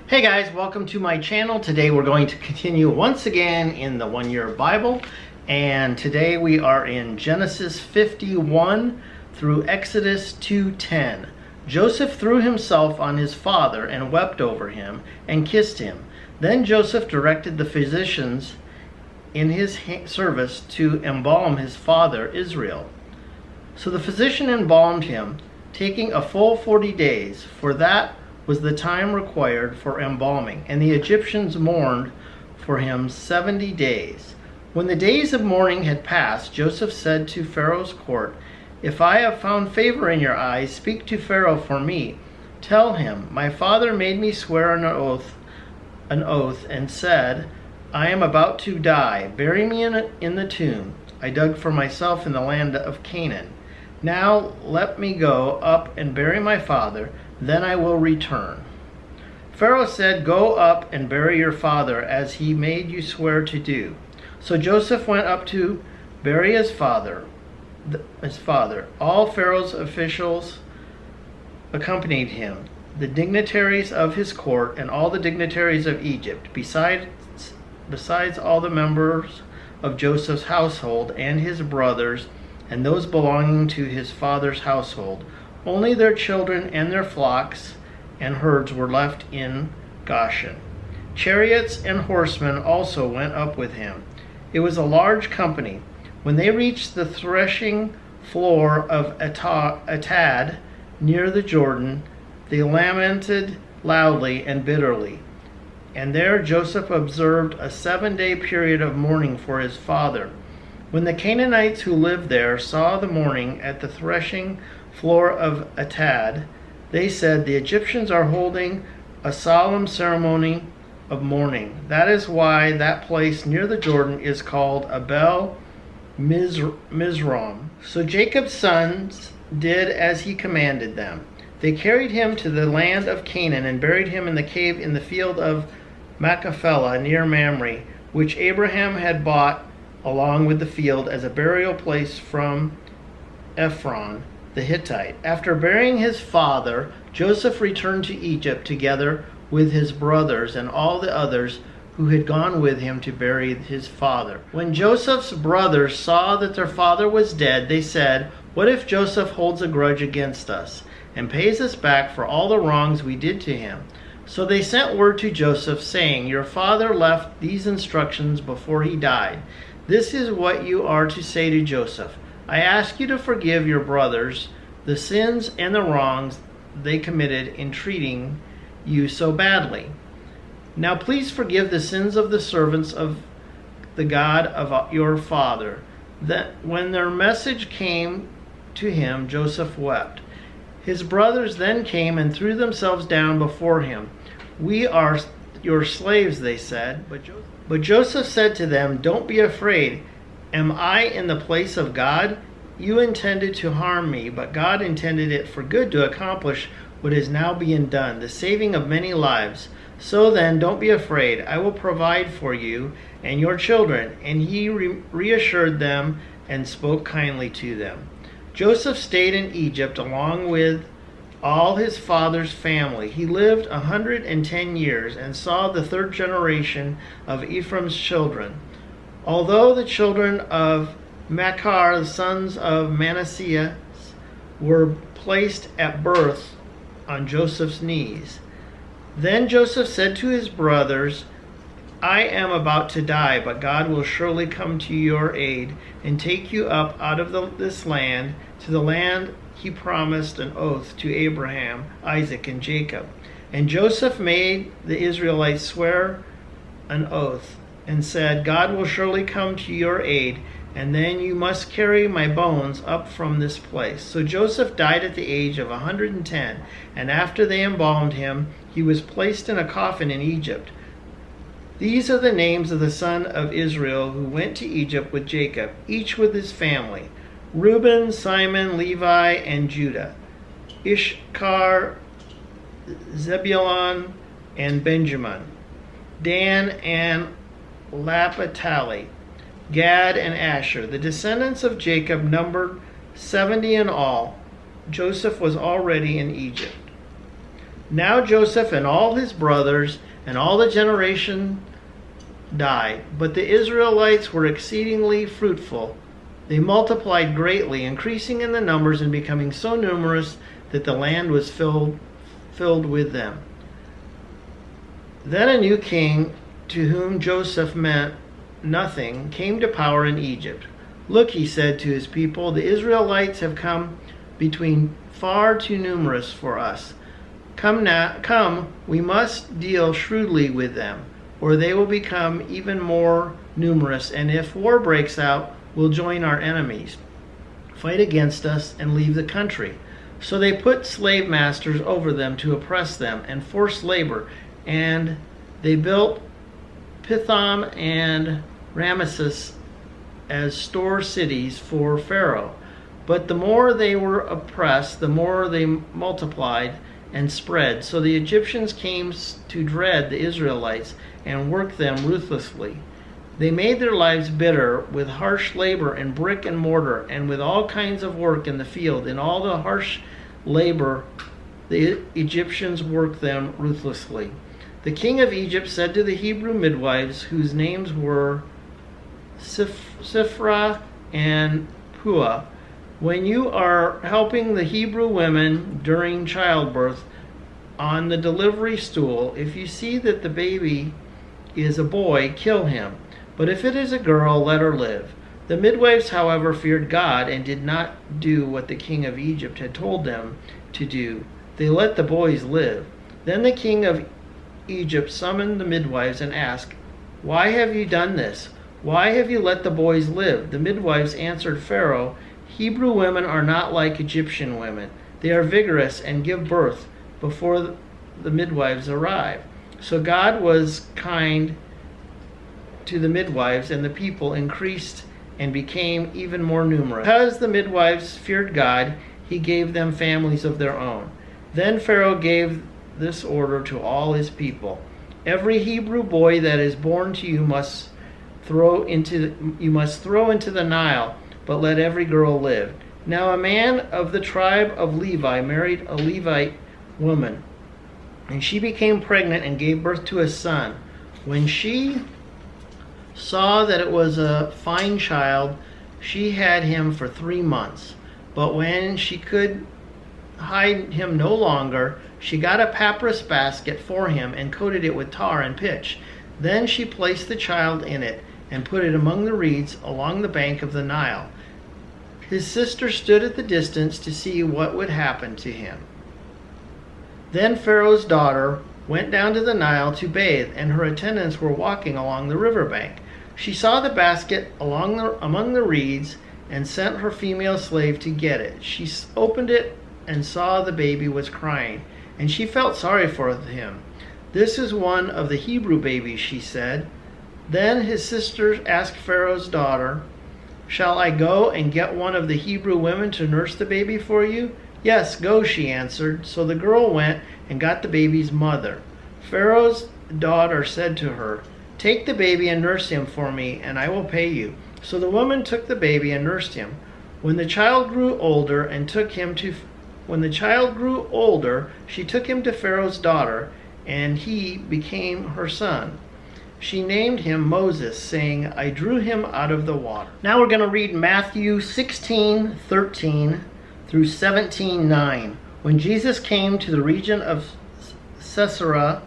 Hey guys, welcome to my channel. Today we're going to continue once again in the one-year Bible, and today we are in Genesis 51 through Exodus 2:10. Joseph threw himself on his father and wept over him and kissed him. Then Joseph directed the physicians in his service to embalm his father Israel. So the physician embalmed him, taking a full 40 days, for that was the time required for embalming, and the Egyptians mourned for him 70 days. When the days of mourning had passed, Joseph said to Pharaoh's court, "If I have found favor in your eyes, speak to Pharaoh for me. Tell him, my father made me swear an oath and said, I am about to die. Bury me in the tomb I dug for myself in the land of Canaan. Now let me go up and bury my father, then I will return." Pharaoh said, "Go up and bury your father as he made you swear to do." So Joseph went up to bury his father. All Pharaoh's officials accompanied him, the dignitaries of his court and all the dignitaries of Egypt, besides all the members of Joseph's household and his brothers and those belonging to his father's household. Only their children and their flocks and herds were left in Goshen. Chariots and horsemen also went up with him. It was a large company. When they reached the threshing floor of Atad near the Jordan, they lamented loudly and bitterly. And there Joseph observed a 7-day period of mourning for his father. When the Canaanites who lived there saw the mourning at the threshing floor of Atad, they said, "The Egyptians are holding a solemn ceremony of mourning." That is why that place near the Jordan is called Abel Mizraim. So Jacob's sons did as he commanded them. They carried him to the land of Canaan and buried him in the cave in the field of Machpelah near Mamre, which Abraham had bought along with the field as a burial place from Ephron the Hittite. After burying his father, Joseph returned to Egypt together with his brothers and all the others who had gone with him to bury his father. When Joseph's brothers saw that their father was dead, they said, "What if Joseph holds a grudge against us and pays us back for all the wrongs we did to him?" So they sent word to Joseph, saying, "Your father left these instructions before he died. This is what you are to say to Joseph. I ask you to forgive your brothers the sins and the wrongs they committed in treating you so badly. Now please forgive the sins of the servants of the God of your father." That when their message came to him, Joseph wept. His brothers then came and threw themselves down before him. "We are your slaves," they said. But Joseph said to them, "Don't be afraid. Am I in the place of God? You intended to harm me, but God intended it for good to accomplish what is now being done, the saving of many lives. So then, don't be afraid. I will provide for you and your children." And he reassured them and spoke kindly to them. Joseph stayed in Egypt along with all his father's family. He lived 110 years and saw the third generation of Ephraim's children. Although the children of Machir, the sons of Manasseh, were placed at birth on Joseph's knees. Then Joseph said to his brothers, "I am about to die, but God will surely come to your aid and take you up out of this land to the land he promised an oath to Abraham, Isaac, and Jacob." And Joseph made the Israelites swear an oath and said, "God will surely come to your aid, and then you must carry my bones up from this place." So Joseph died at the age of 110, and after they embalmed him, he was placed in a coffin in Egypt. These are the names of the sons of Israel who went to Egypt with Jacob, each with his family: Reuben, Simon, Levi, and Judah; Issachar, Zebulun, and Benjamin; Dan and Naphtali; Gad and Asher. The descendants of Jacob numbered 70 in all. Joseph was already in Egypt. Now Joseph and all his brothers and all the generation died, but the Israelites were exceedingly fruitful. They multiplied greatly, increasing in the numbers and becoming so numerous that the land was filled with them. Then a new king, to whom Joseph meant nothing, came to power in Egypt. Look, he said to his people, the Israelites have come between far too numerous for us. Come, we must deal shrewdly with them, or they will become even more numerous, and if war breaks out, will join our enemies, fight against us, and leave the country. So they put slave masters over them to oppress them and forced labor, and they built Pithom and Ramesses as store cities for Pharaoh. But the more they were oppressed, the more they multiplied and spread. So the Egyptians came to dread the Israelites and worked them ruthlessly. They made their lives bitter with harsh labor and brick and mortar, and with all kinds of work in the field. In all the harsh labor, the Egyptians worked them ruthlessly. The king of Egypt said to the Hebrew midwives, whose names were Shiphrah and Puah, when you are helping the Hebrew women during childbirth on the delivery stool, if you see that the baby is a boy, kill him. But if it is a girl, let her live. The midwives, however, feared God and did not do what the king of Egypt had told them to do. They let the boys live. Then the king of Egypt summoned the midwives and asked, "Why have you done this? Why have you let the boys live?" The midwives answered Pharaoh, "Hebrew women are not like Egyptian women. They are vigorous and give birth before the midwives arrive." So God was kind to the midwives, and the people increased and became even more numerous. Because the midwives feared God, he gave them families of their own. Then Pharaoh gave this order to all his people: "Every Hebrew boy that is born to you must throw into the Nile, but let every girl live." Now a man of the tribe of Levi married a Levite woman, and she became pregnant and gave birth to a son. When she saw that it was a fine child, she had him for 3 months. But when she could hide him no longer, she got a papyrus basket for him and coated it with tar and pitch. Then she placed the child in it and put it among the reeds along the bank of the Nile. His sister stood at the distance to see what would happen to him. Then Pharaoh's daughter went down to the Nile to bathe, and her attendants were walking along the riverbank. She saw the basket among the reeds and sent her female slave to get it. She opened it and saw the baby was crying, and she felt sorry for him. "This is one of the Hebrew babies," she said. Then his sister asked Pharaoh's daughter, "Shall I go and get one of the Hebrew women to nurse the baby for you?" "Yes, go," she answered. So the girl went and got the baby's mother. Pharaoh's daughter said to her, "Take the baby and nurse him for me, and I will pay you." So the woman took the baby and nursed him. When the child grew older, she took him to Pharaoh's daughter, and he became her son. She named him Moses, saying, "I drew him out of the water." Now we're going to read Matthew 16:13 through 17:9. When Jesus came to the region of Caesarea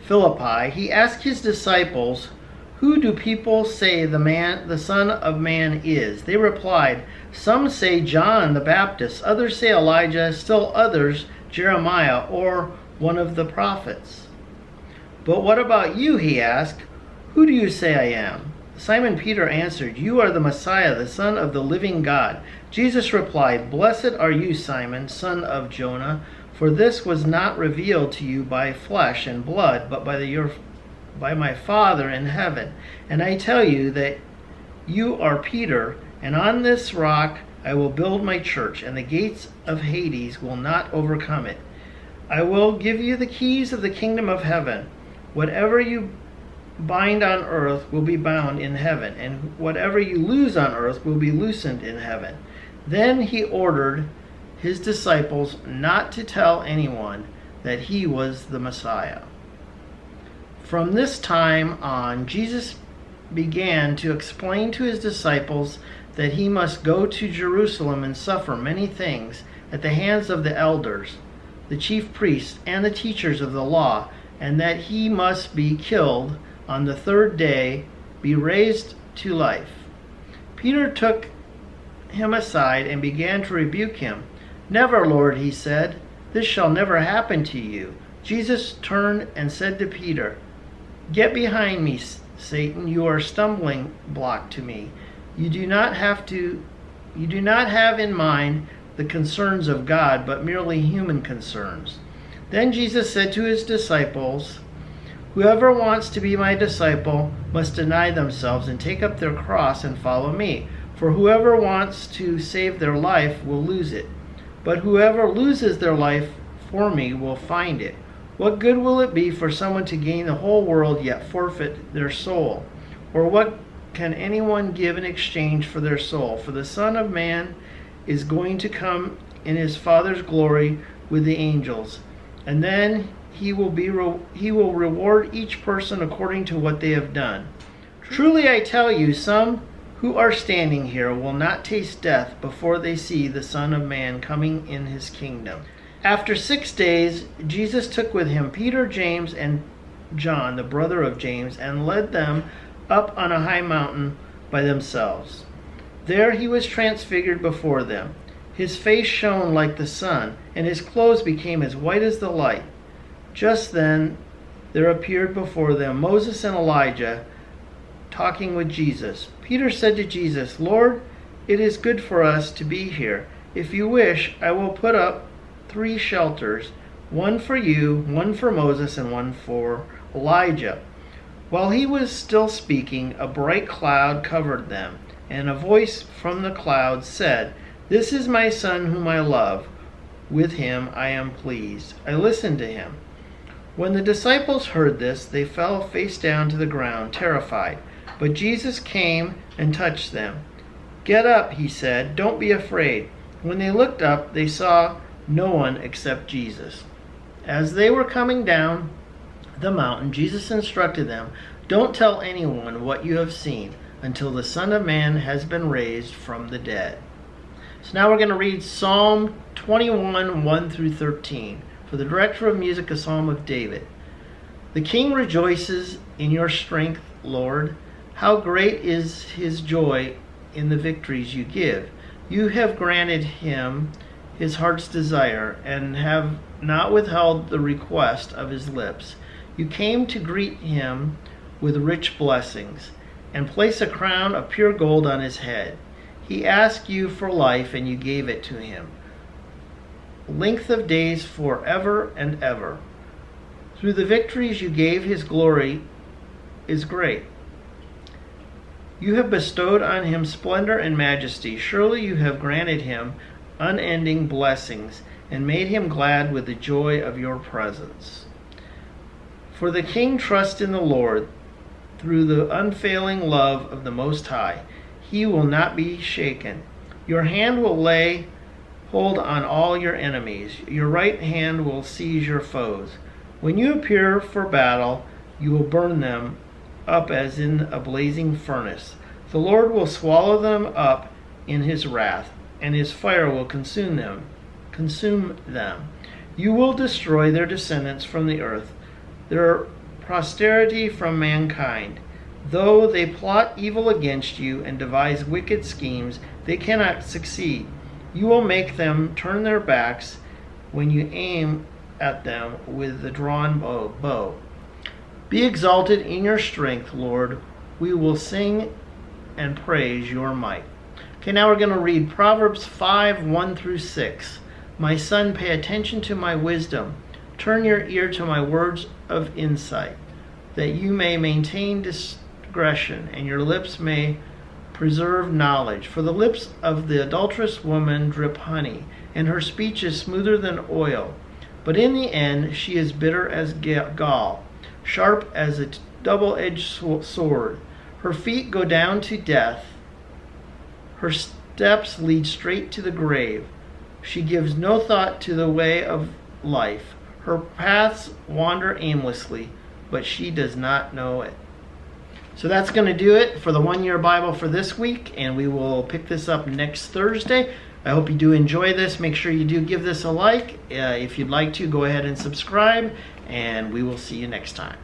Philippi, he asked his disciples, "Who do people say the Son of Man is?" They replied, "Some say John the Baptist, others say Elijah, still others Jeremiah or one of the prophets." "But what about you?" he asked. "Who do you say I am?" Simon Peter answered, "You are the Messiah, the Son of the living God." Jesus replied, "Blessed are you, Simon, son of Jonah, for this was not revealed to you by flesh and blood, but by my Father in heaven. And I tell you that you are Peter, and on this rock I will build my church, and the gates of Hades will not overcome it. I will give you the keys of the kingdom of heaven. Whatever you bind on earth will be bound in heaven, and whatever you loose on earth will be loosened in heaven." Then he ordered his disciples not to tell anyone that he was the Messiah. From this time on, Jesus began to explain to his disciples that he must go to Jerusalem and suffer many things at the hands of the elders, the chief priests, and the teachers of the law, and that he must be killed on the third day, be raised to life. Peter took him aside and began to rebuke him. "Never, Lord," he said, "this shall never happen to you." Jesus turned and said to Peter, "Get behind me, Satan, you are a stumbling block to me. You do not have in mind the concerns of God, but merely human concerns." Then Jesus said to his disciples, "Whoever wants to be my disciple must deny themselves and take up their cross and follow me. For whoever wants to save their life will lose it. But whoever loses their life for me will find it. What good will it be for someone to gain the whole world yet forfeit their soul? Or what can anyone give in exchange for their soul? For the Son of Man is going to come in his Father's glory with the angels, and then he will reward each person according to what they have done. Truly I tell you, some who are standing here will not taste death before they see the Son of Man coming in his kingdom." After 6 days, Jesus took with him Peter, James, and John, the brother of James, and led them up on a high mountain by themselves. There he was transfigured before them. His face shone like the sun, and his clothes became as white as the light. Just then there appeared before them Moses and Elijah talking with Jesus. Peter said to Jesus, "Lord, it is good for us to be here. If you wish, I will put up 3 shelters, one for you, one for Moses, and one for Elijah." While he was still speaking, a bright cloud covered them, and a voice from the cloud said, "This is my son whom I love. With him I am pleased. I listened to him." When the disciples heard this, they fell face down to the ground, terrified. But Jesus came and touched them. "Get up," he said. "Don't be afraid." When they looked up, they saw no one except Jesus. As they were coming down the mountain, Jesus instructed them, "Don't tell anyone what you have seen until the Son of Man has been raised from the dead." So now we're going to read Psalm 21, 1 through 13. For the director of music, a psalm of David. The king rejoices in your strength, Lord. How great is his joy in the victories you give. You have granted him his heart's desire and have not withheld the request of his lips. You came to greet him with rich blessings and place a crown of pure gold on his head. He asked you for life and you gave it to him. Length of days forever and ever. Through the victories you gave, his glory is great. You have bestowed on him splendor and majesty. Surely you have granted him unending blessings and made him glad with the joy of your presence. For the king trusts in the Lord. Through the unfailing love of the Most High, he will not be shaken. Your hand will lay hold on all your enemies. Your right hand will seize your foes. When you appear for battle, you will burn them up as in a blazing furnace. The Lord will swallow them up in his wrath, and his fire will consume them. You will destroy their descendants from the earth, their posterity from mankind. Though they plot evil against you and devise wicked schemes, they cannot succeed. You will make them turn their backs when you aim at them with the drawn bow. Be exalted in your strength, Lord. We will sing and praise your might. Okay, now we're going to read Proverbs 5, 1 through 6. My son, pay attention to my wisdom. Turn your ear to my words of insight, that you may maintain discretion and your lips may preserve knowledge. For the lips of the adulterous woman drip honey, and her speech is smoother than oil. But in the end she is bitter as gall, sharp as a double-edged sword. Her feet go down to death. Her steps lead straight to the grave. She gives no thought to the way of life. Her paths wander aimlessly, but she does not know it. So that's going to do it for the 1 Year Bible for this week, and we will pick this up next Thursday. I hope you do enjoy this. Make sure you do give this a like. If you'd like to, go ahead and subscribe, and we will see you next time.